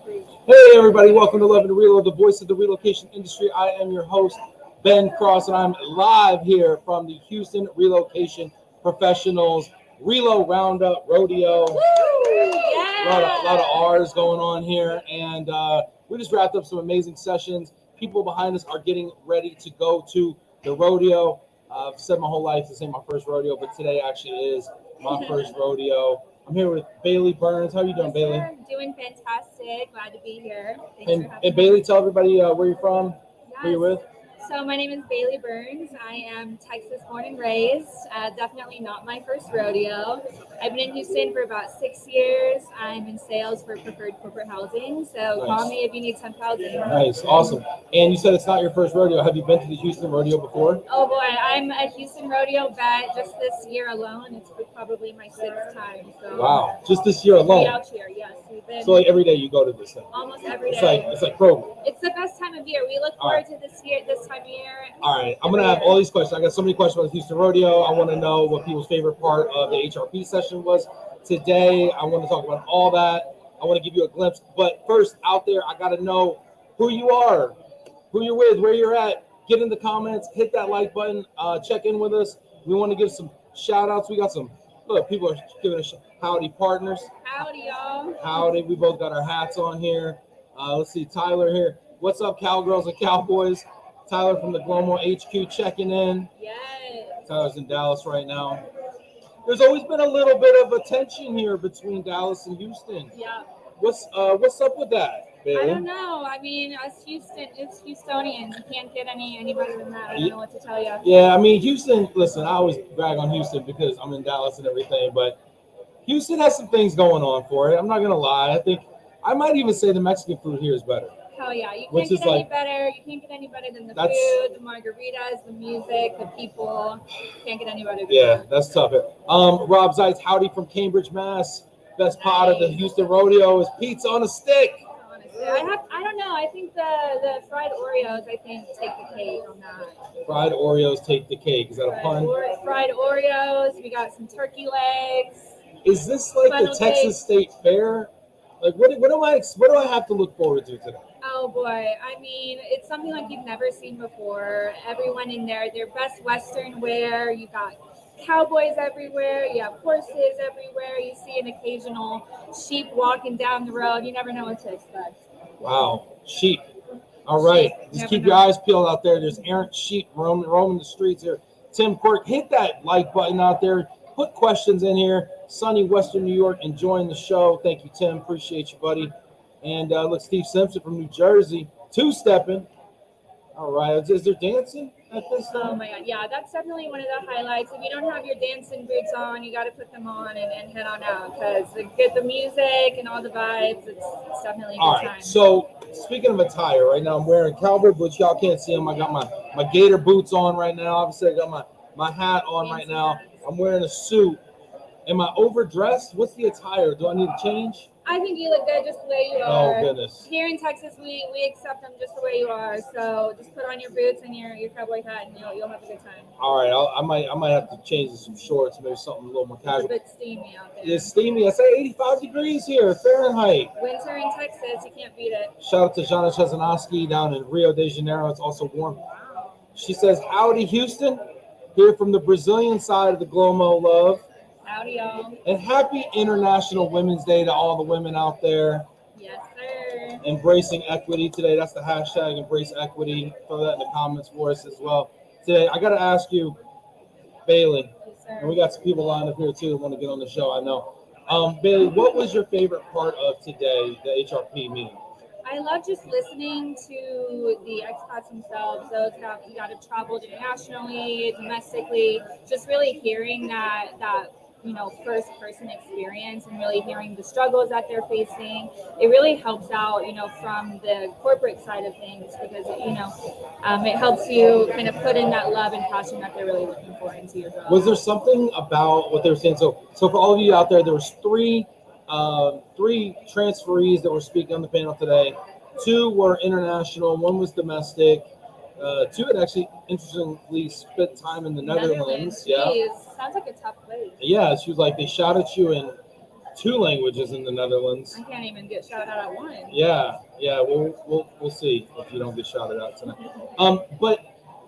Hey everybody, welcome to Love and Reload, the voice of the relocation industry. I am your host, Ben Cross, and I'm live here from the Houston Relocation Professionals Relo Roundup Rodeo. Woo! A lot of R's going on here, and we just wrapped up some amazing sessions. People behind us are getting ready to go to the rodeo. I've said my whole life this ain't my first rodeo, but today actually is my first rodeo. I'm here with Bailey Burns. How are you doing, Bailey? I'm doing fantastic. Glad to be here. Thanks And, for having and Bailey, me. tell everybody where you're from, who you're with. So my name is Bailey Burns. I am Texas born and raised. Definitely not my first rodeo. I've been in Houston for about 6 years. I'm in sales for preferred corporate housing. So call me if you need some housing. Nice, awesome. And you said it's not your first rodeo. Have you been to the Houston rodeo before? Oh boy, I'm a Houston rodeo vet. Just this year alone, it's probably my 6th time. So wow, just this year alone. Out here, yes. We've been so like every day you go to this thing. Almost every day. It's like Kroger. It's the best time of year. We look forward to this time of year. All right, I'm gonna have all these questions. I got so many questions about the Houston rodeo. I want to know what people's favorite part of the HRP session was today. I want to talk about all that. I want to give you a glimpse. But first, out there, I got to know who you are, who you're with, where you're at. Get in the comments, hit that like button, check in with us. We want to give some shout outs. We got some, look, people are giving us howdy partners. Howdy, y'all. Howdy. We both got our hats on here. Let's see, Tyler here. What's up, cowgirls and cowboys? Tyler from the Glomo HQ checking in. Yes. Tyler's in Dallas right now. There's always been a little bit of a tension here between Dallas and Houston. Yeah. What's up with that, Bailey? I don't know. I mean, it's Houstonians. You can't get any better than that. I don't know what to tell you. Yeah, I mean, Houston, listen, I always brag on Houston because I'm in Dallas and everything, but Houston has some things going on for it. I'm not going to lie. I think I might even say the Mexican food here is better. Hell yeah. You can't get any better. You can't get any better than the food, the margaritas, the music, the people. Can't get any better than that. That's tough. Rob Zeitz, howdy from Cambridge, Mass. Best part of the Houston rodeo is pizza on a stick. Honestly, I don't know. I think the fried Oreos, take the cake on that. Fried Oreos take the cake. Is that a pun? Fried Oreos. We got some turkey legs. Is this like the Texas State Fair? Like what do I have to look forward to today? Oh boy, I mean, it's something like you've never seen before. Everyone in there, their best Western wear. You got cowboys everywhere. You have horses everywhere. You see an occasional sheep walking down the road. You never know what to expect. Wow, sheep. All right, just keep your eyes peeled out there. There's errant sheep roaming the streets here. Tim Quirk, hit that like button out there. Put questions in here. Sunny Western New York, enjoying the show. Thank you, Tim. Appreciate you, buddy. And look, Steve Simpson from New Jersey, two-stepping. All right, is there dancing at this time? Oh my God, yeah, that's definitely one of the highlights. If you don't have your dancing boots on, you got to put them on and head on out because the music and all the vibes, it's definitely a good time. All right, so speaking of attire, right now I'm wearing cowboy boots. Y'all can't see them. I got my gator boots on right now. Obviously, I got my hat on right now. I'm wearing a suit. Am I overdressed? What's the attire? Do I need to change? I think you look good just the way you are. Oh, goodness. Here in Texas, we accept them just the way you are. So just put on your boots and your cowboy hat, and you'll have a good time. All right, I might have to change to some shorts, maybe something a little more casual. It's a bit steamy out there. It's steamy. I say 85 degrees here, Fahrenheit. Winter in Texas, you can't beat it. Shout out to Jana Chesanoski down in Rio de Janeiro. It's also warm. Wow. She says, howdy, Houston. Here from the Brazilian side of the Glomo, love. Howdy, y'all. And happy International Women's Day to all the women out there. Yes, sir. Embracing equity today. That's the hashtag, embrace equity. Throw that in the comments for us as well. Today, I got to ask you, Bailey, yes, sir. And we got some people lined up here too that want to get on the show, I know. Bailey, what was your favorite part of today, the HRP meeting? I love just listening to the expats themselves, those that have traveled internationally, domestically, just really hearing that first person experience and really hearing the struggles that they're facing. It really helps out, from the corporate side of things because, it helps you kind of put in that love and passion that they're really looking for into your job. Was there something about what they were saying? So for all of you out there, there was three transferees that were speaking on the panel today. 2 were international, 1 was domestic. 2 had actually interestingly spent time in the Netherlands. Yeah. Geez, sounds like a tough place. Yeah, she was like, they shot at you in 2 languages in the Netherlands. I can't even get shouted out at one. Yeah. We'll see if you don't get shouted out tonight. But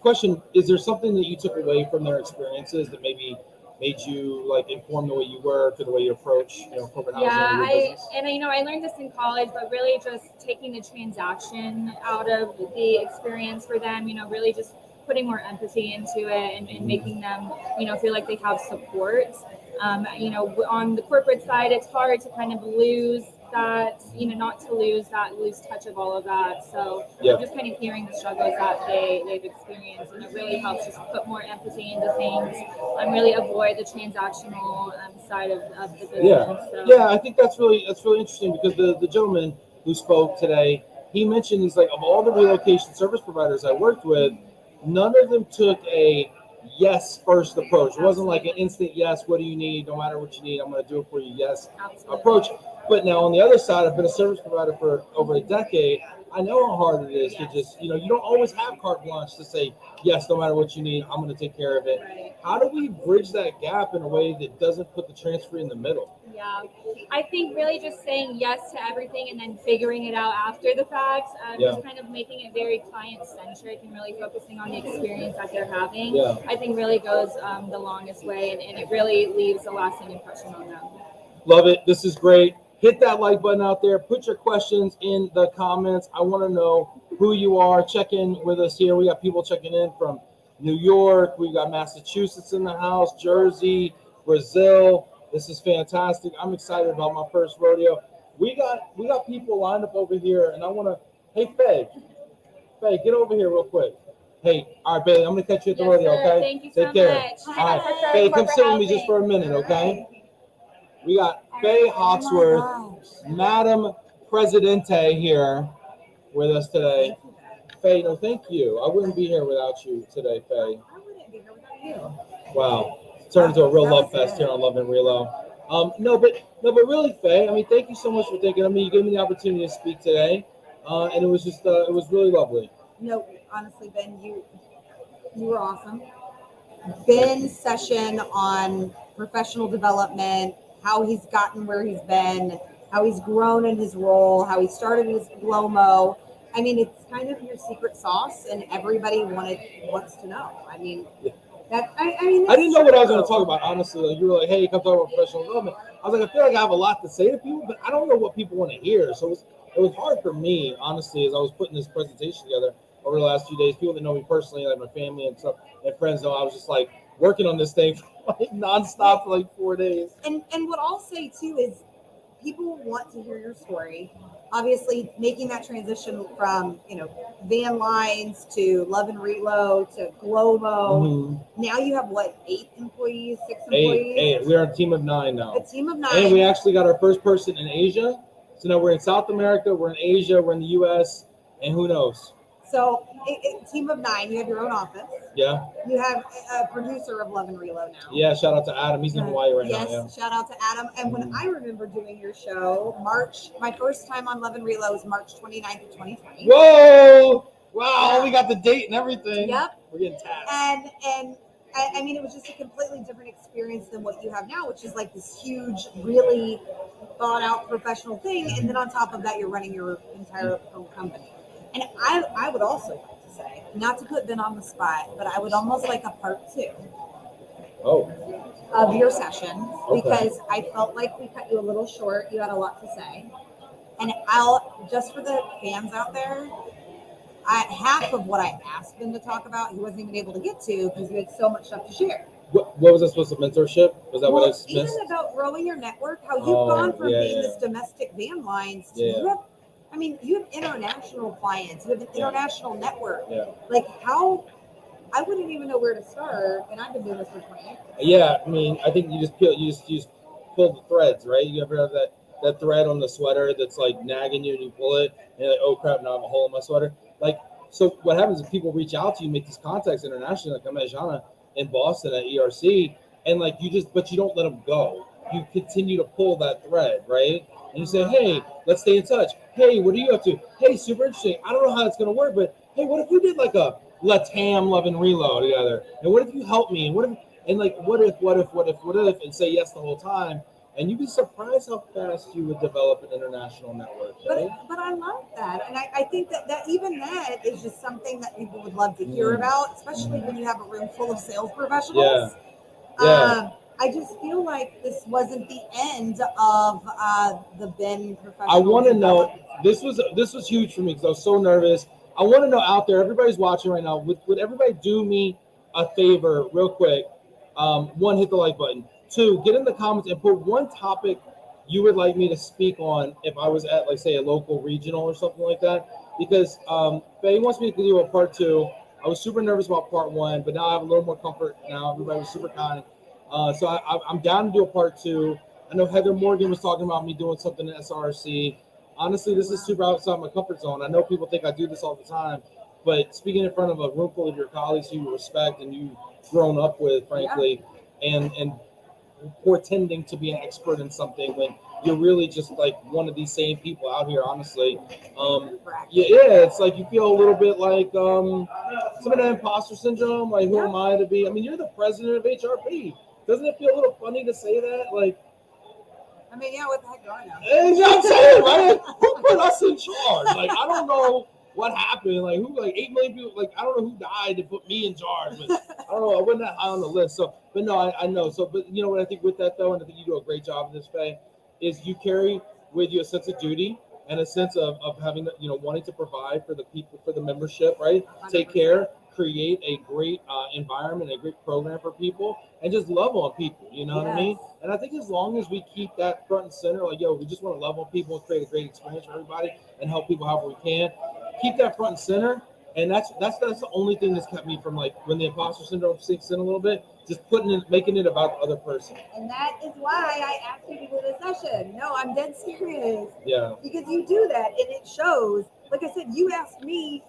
question: is there something that you took away from their experiences that maybe made you like inform the way you work or the way you approach, corporate housing? Yeah, or your business? I learned this in college, but really just taking the transaction out of the experience for them. Really just putting more empathy into it and making them, feel like they have support. On the corporate side, it's hard to kind of lose that, not to lose touch of all of that. So just kind of hearing the struggles that they've experienced, and it really helps just put more empathy into things and really avoid the transactional side of the business. Yeah, I think that's really interesting because the gentleman who spoke today, he mentioned he's like, of all the relocation service providers I worked with, none of them took a yes first approach. It wasn't like an instant yes, what do you need? No matter what you need, I'm going to do it for you. Yes. Absolutely. Approach. But now on the other side, I've been a service provider for over a decade. I know how hard it is to just, you don't always have carte blanche to say yes, no matter what you need, I'm going to take care of it. Right. How do we bridge that gap in a way that doesn't put the transfer in the middle? Yeah, I think really just saying yes to everything and then figuring it out after the fact, just kind of making it very client-centric and really focusing on the experience that they're having, I think really goes the longest way, and it really leaves a lasting impression on them. Love it. This is great. Hit that like button out there. Put your questions in the comments. I want to know who you are. Check in with us here. We got people checking in from New York. We got Massachusetts in the house, Jersey, Brazil. This is fantastic. I'm excited about my first rodeo. We got people lined up over here, and I want to. Hey, Faye, get over here real quick. Hey, all right, Bailey, I'm gonna catch you at the rodeo. Sir. Okay. Thank you Take so care. much. All right, Faye, come sit with me just for a minute, okay? We got Faye Hawksworth, Madam Presidente here with us today. Faye, no, thank you. I wouldn't be here without you today, Faye. I wouldn't be here without you. Wow, turned into a real love fest here on Love and Relo. No, but really, Faye. I mean, thank you so much for thinking of me. You gave me the opportunity to speak today, and it was just, it was really lovely. No, honestly, Ben, you were awesome. Ben's session on professional development, how he's gotten where he's been, how he's grown in his role, how he started his Glomo. I mean, it's kind of your secret sauce, and everybody wants to know. I mean, I didn't know what I was going to talk about, honestly. Like, you were like, hey, come talk about professional development. I was like, I feel like I have a lot to say to people, but I don't know what people want to hear. So it was hard for me, honestly, as I was putting this presentation together over the last few days. People that know me personally, like my family and stuff, and friends know I was just like working on this thing like nonstop for like 4 days. And what I'll say too is people want to hear your story. Obviously, making that transition from van lines to Love and Relo to Globo. Mm-hmm. Now you have what, 8 employees, 6 employees? 8. We're a team of 9 now. A team of 9. And we actually got our first person in Asia. So now we're in South America, we're in Asia, we're in the US, and who knows? So, a team of 9. You have your own office. Yeah. You have a producer of Love and Relo now. Yeah, shout out to Adam. He's in Hawaii right now. Yes, shout out to Adam. And when I remember doing your show, my first time on Love and Relo was March 29th of 2020. Whoa! Wow, we got the date and everything. Yep. We're getting taxed. And I mean, it was just a completely different experience than what you have now, which is like this huge, really thought out professional thing. And then on top of that, you're running your entire own company. And I would also like to say, not to put Ben on the spot, but I would almost like a part 2 of your session, because I felt like we cut you a little short. You had a lot to say. And just for the fans out there, half of what I asked Ben to talk about, he wasn't even able to get to because you had so much stuff to share. What was I supposed to mentorship? Was that what I missed? Even about growing your network, how you've gone from being this domestic van lines to you have international clients. You have an international network. Yeah. Like I wouldn't even know where to start, and I've been doing this for 20 years. Yeah, I mean, I think you just pull the threads, right? You ever have that thread on the sweater that's like nagging you, and you pull it, and you're like, oh crap, now I have a hole in my sweater. Like, so what happens is people reach out to you, make these contacts internationally, like I met Jana in Boston at ERC, and like but you don't let them go. You continue to pull that thread, right? And you say, hey, let's stay in touch. Hey, what are you up to? Hey, super interesting. I don't know how it's going to work, but hey, what if we did like a Latam Love and Relo together? And what if you help me? And what if, and say yes the whole time? and you'd be surprised how fast you would develop an international network. Right? But I love that, and I think that even that is just something that people would love to hear about, especially when you have a room full of sales professionals. Yeah. I just feel like this wasn't the end of the Ben professional. I want to know, this was huge for me because I was so nervous. I want to know out there, everybody's watching right now, would everybody do me a favor real quick? One, hit the like button. Two, get in the comments and put one topic you would like me to speak on if I was at, like, say, a local regional or something like that. Because Faye wants me to do a part 2. I was super nervous about part 1, but now I have a little more comfort now. Everybody was super kind. So I'm down to do a part 2. I know Heather Morgan was talking about me doing something in SRC. Honestly, this is super outside my comfort zone. I know people think I do this all the time, but speaking in front of a room full of your colleagues who you respect and you've grown up with, frankly, and pretending to be an expert in something when you're really just like one of these same people out here, honestly. It's like you feel a little bit like some of that imposter syndrome. Like, who am I to be? I mean, you're the president of HRP. Doesn't it feel a little funny to say that? Like, I mean, what the heck do I know? You know what I'm saying, right? Who put us in charge? Like, I don't know what happened. Like, 8 million people? Like, I don't know who died to put me in charge. But I don't know. I wasn't that high on the list. So, but no, I know. So, but you know what I think with that though, and I think you do a great job in this, Faye, is you carry with you a sense of duty and a sense of having, wanting to provide for the people, for the membership, right? 100%. Take care, create a great environment, a great program for people, and just love on people. You know what I mean? And I think as long as we keep that front and center, like, we just want to love on people and create a great experience for everybody and help people however we can. Keep that front and center. And that's the only thing that's kept me from, like, when the imposter syndrome sinks in a little bit, just making it about the other person. And that is why I asked you to do this session. No, I'm dead serious. Yeah. Because you do that, and it shows. Like I said, you asked me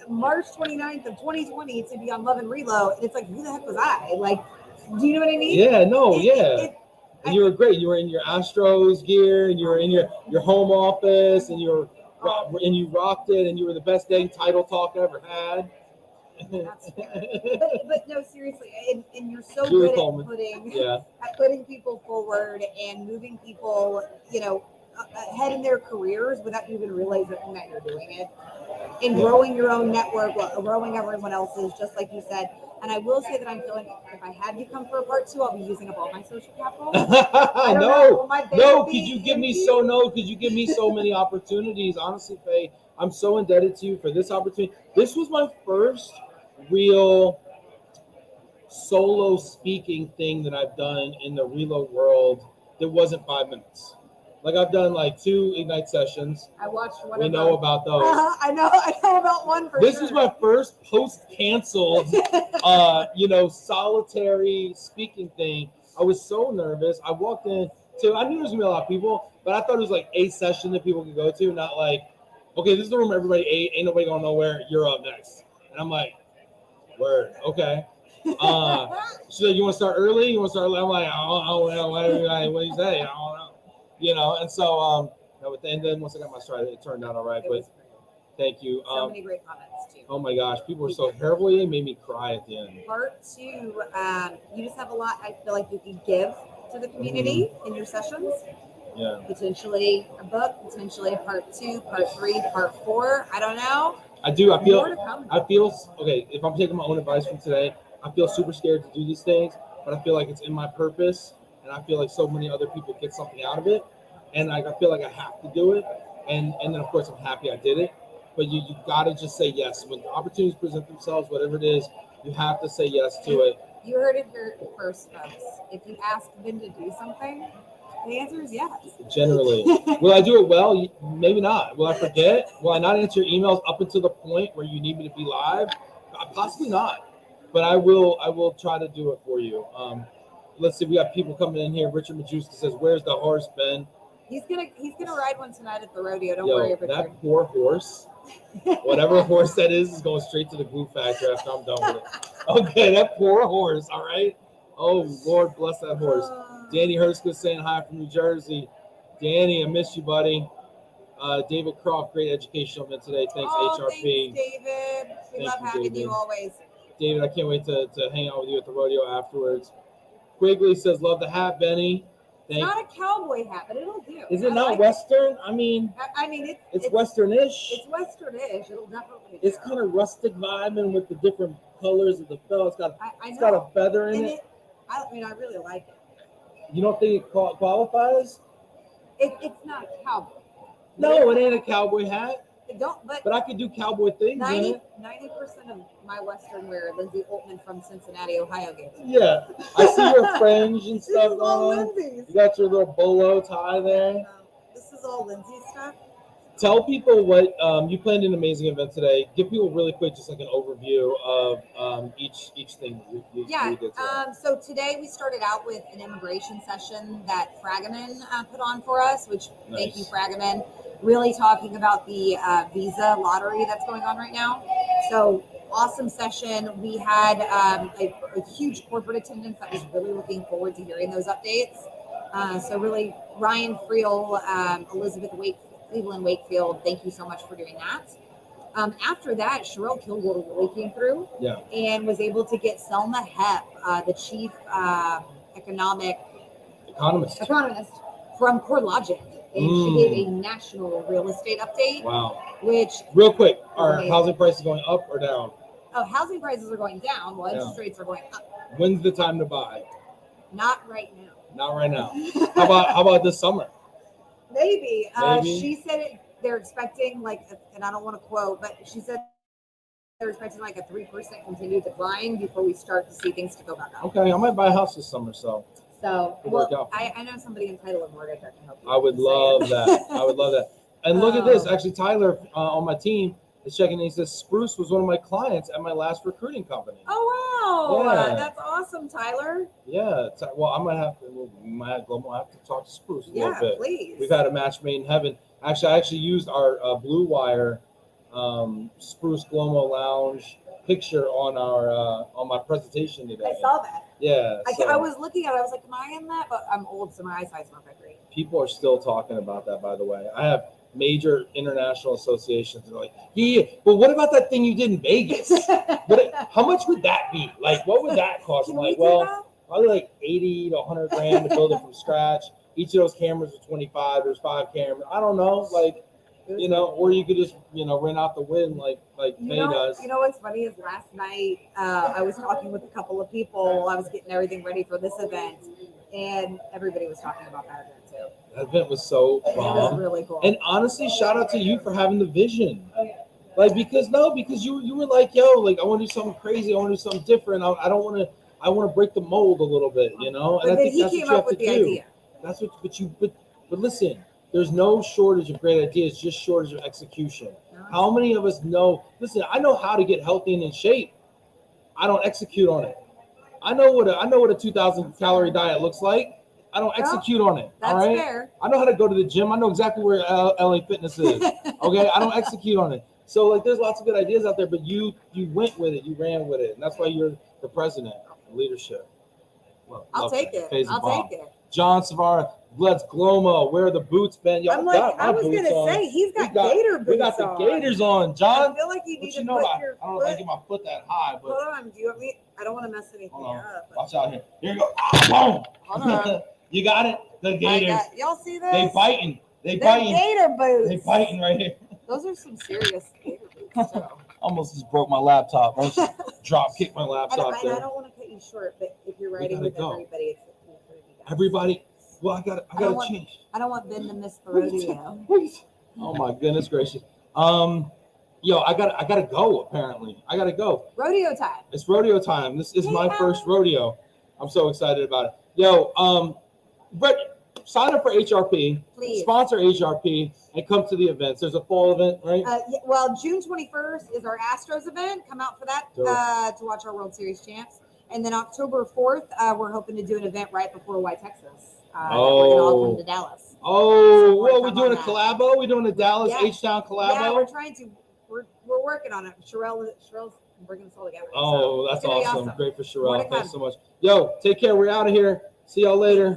March 29th of 2020 to be on Love and Relo, and it's like, who the heck was I? Like, do you know what I mean? Yeah, no, and you were great. You were in your Astros gear, and you were in your home office, and you rocked it, and you were the best dang title talk I ever had. That's but no, seriously, and you're so good at putting people forward and moving people, ahead in their careers without even realizing that you're doing it, and growing your own network, growing everyone else's, just like you said. And I will say that I'm feeling, if I had you come for a part 2, I'll be using up all my social capital. No, could you give me so many opportunities? Honestly, Faye, I'm so indebted to you for this opportunity. This was my first real solo speaking thing that I've done in the Relo world that wasn't 5 minutes. Like, I've done like 2 Ignite sessions. I watched one. We know about those. I know about one for This is my first post-canceled, solitary speaking thing. I was so nervous. I walked in I knew there was gonna be a lot of people, but I thought it was like a session that people could go to, not like, okay, this is the room everybody ate, ain't nobody going nowhere, you're up next. And I'm like, word, okay. She's like, you want to start early? You want to start late? I'm like, I don't know, what do you say? I don't know. And so, and then once I got my stride, it turned out all right. But thank you. So many great comments too. Oh my gosh, people were so terrible. They made me cry at the end. Part 2, you just have a lot. I feel like you can give to the community in your sessions. Yeah. Potentially a book, potentially a part 2, part 3, part 4. I don't know. I do. I feel okay. If I'm taking my own advice from today, I feel super scared to do these things, but I feel like it's in my purpose, and I feel like so many other people get something out of it, and I feel like I have to do it, and then of course I'm happy I did it. But you gotta just say yes when opportunities present themselves, whatever it is. You have to say yes to it. You heard it here first, folks. If you ask Ben to do something, the answer is yes. Generally. Will I do it well? Maybe not. Will I forget? Will I not answer your emails up until the point where you need me to be live? Possibly not. But I will try to do it for you. Let's see. We got people coming in here. Richard Majewski says, "Where's the horse, Ben?" He's gonna ride one tonight at the rodeo. Don't worry, Richard. That poor horse. Whatever horse that is going straight to the glue factory after I'm done with it. Okay, that poor horse. All right. Oh Lord, bless that horse. Danny Herskowitz saying hi from New Jersey. Danny, I miss you, buddy. David Croft, great educational event today. Thanks, HRP. Thanks, David. We love having you always. David, I can't wait to hang out with you at the rodeo afterwards. Quigley says, love the hat, Benny. It's not a cowboy hat, but it'll do. Is it not Western? I mean, it's Western-ish. It's Western-ish. It'll definitely. It's kind of rustic vibing with the different colors of the felt. It's got a feather in it. I really like it. You don't think it qualifies? It's not a cowboy. No, it ain't a cowboy hat. It don't, but I could do cowboy things. 90% of my Western wear, Lindsay Oltman from Cincinnati, Ohio gave me. Yeah, I see your fringe and stuff This is all on. Lindsay's. You got your little bolo tie there. This is all Lindsay's stuff. Tell people what you planned an amazing event today. Give people really quick, just like an overview of each thing you did today. So today we started out with an immigration session that Fragaman put on for us, which thank you, Fragaman. Really talking about the visa lottery that's going on right now. So awesome session. We had a huge corporate attendance that was really looking forward to hearing those updates. So really, Ryan Friel, Elizabeth Cleveland Wakefield, thank you so much for doing that. After that, Sherelle Kilgore really came through and was able to get Selma Hepp, the chief economist from CoreLogic. And she gave a national real estate update. Wow. Which, real quick, are housing prices going up or down? Oh, housing prices are going down while interest rates are going up. When's the time to buy? Not right now. Not right now. How about this summer? Maybe. She said they're expecting and I don't want to quote, but she said they're expecting like a 3% continued decline before we start to see things to go back up. Okay, I might buy a house this summer, so. I know somebody in title and mortgage that can help you. I would love that. I would love that. And look at this. Actually, Tyler on my team is checking. He says Spruce was one of my clients at my last recruiting company. Oh wow! Yeah. That's awesome, Tyler. Yeah. Well, I might have to. We'll have to talk to Spruce a little bit. Please. We've had a match made in heaven. Actually, I used our Blue Wire Spruce Glomo Lounge picture on our on my presentation today. I saw that. Yeah. I was looking at it. I was like, am I in that? But I'm old, so my eyesight's not that great. People are still talking about that, by the way. I have major international associations that are like, yeah, but what about that thing you did in Vegas? How much would that be? Like, what would that cost? I'm like, well, probably like 80 to 100 grand to build it from scratch. Each of those cameras are 25. There's 5 cameras. I don't know, or you could just, rent out the win like May does. You know what's funny is last night I was talking with a couple of people. I was getting everything ready for this event, and everybody was talking about that event too. That event was so fun. It was really cool. And honestly, shout out to you for having the vision. Because you were like, yo, I want to do something crazy. I want to do something different. I want to break the mold a little bit, And I think that's what you have to do. Idea. That's what, but listen. There's no shortage of great ideas, just shortage of execution. How many of us know? Listen, I know how to get healthy and in shape. I don't execute on it. I know what a 2,000 calorie diet looks like. I don't execute on it. That's all right. Fair. I know how to go to the gym. I know exactly where LA Fitness is. Okay. I don't execute on it. So there's lots of good ideas out there, but you went with it. You ran with it, and that's why you're the president of leadership. Well, I'll take it. I'll take it. John Savara, let's Glomo. Where are the boots, Ben? I was going to say, he's got gator boots. We got the gators on, John. I feel like you need to put your I don't know if I get my foot that high, but. Hold on. Do you want me? I don't want to mess anything up. Watch out here. Here you go. Boom. Hold on. You got it? The gators. Y'all see this? They biting. They're gator boots. They biting right here. Those are some serious gator boots. Almost just broke my laptop. I almost drop kicked my laptop there. I don't want to cut you short, but if you're riding with everybody, everybody. Well, I gotta change. I don't want Ben to miss the rodeo. Oh my goodness gracious. Yo, I gotta go. Apparently, I gotta go. Rodeo time. It's rodeo time. This is my first rodeo. I'm so excited about it. Yo, but sign up for HRP. Please sponsor HRP and come to the events. There's a fall event, right? Well, June 21st is our Astros event. Come out for that to watch our World Series champs. And then October 4th, we're hoping to do an event right before White Texas. We're going to come to Dallas. We're doing a collabo. We're doing a Dallas H-Town collabo. Yeah, we're trying to. We're working on it. Sherelle's bringing us all together. Oh, that's awesome. Great for Sherelle. Thanks so much. Yo, take care. We're out of here. See y'all later.